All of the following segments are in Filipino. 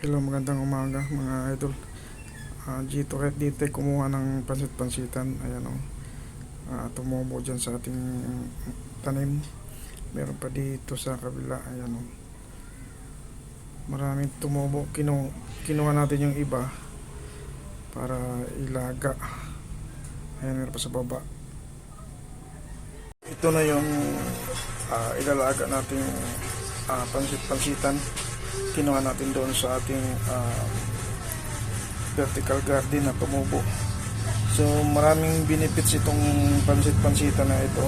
Hello, magandang umaga mga idol. Dito dito kumuha ng pansit-pansitan. Ayan o. Tumubo dyan sa ating tanim. Meron pa dito sa kabila. Ayan o. Maraming tumubo. Kinuha natin yung iba para ilaga. Ayan, meron pa sa baba. Ito na yung ilalaga natin pansit-pansitan. Kinuha natin doon sa ating vertical garden na tumubo. So maraming benefits itong pansit-pansitan na ito.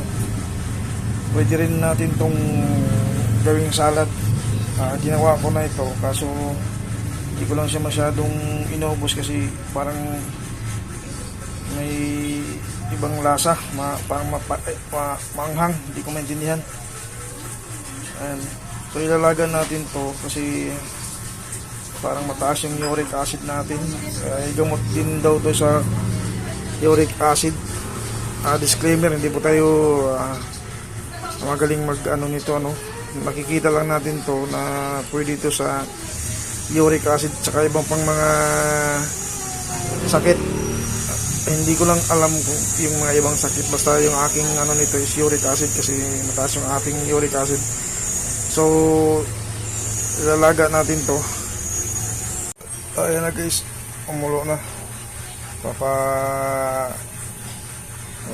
Pwede rin natin itong gawing salad. Ginawa ko na ito kaso hindi ko lang siya masyadong inubos kasi parang may ibang lasa, parang maanghang, hindi ko maintindihan. And so ilalagan natin to kasi parang mataas yung uric acid natin. Gamot din daw to sa uric acid. Disclaimer, hindi po tayo magaling mag nito. Makikita lang natin to na pwede to sa uric acid tsaka ibang pang mga sakit. Hindi ko lang alam kung yung mga ibang sakit, basta yung aking nito is uric acid kasi mataas yung ating uric acid. So ilalaga natin to. Ayan na guys, umulo na.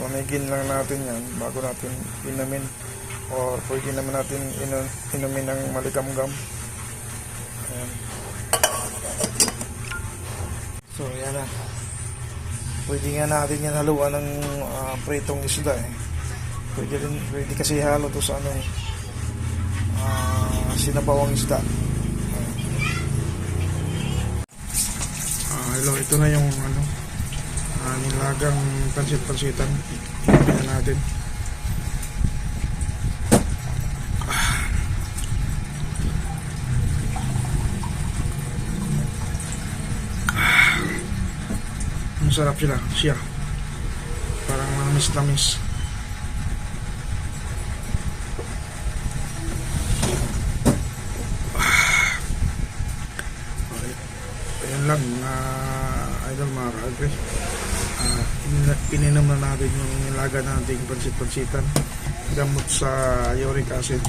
Mamigin lang natin yan bago natin inumin, or pwede naman natin inumin ng maligamgam. Ayan. So yan na. Pwede nga natin yan haluan ng pritong isda eh. Pwede kasi halo to sa sinabawang isda. Hello, ito na yung nilagang pansit-pansitan. Tingnan natin. Masarap siya. Parang manamis-tamis. Ayan lang idol, mga ka-agri. Ininom na natin yung nilaga nating pansit-pansitan, gamot sa uric acid.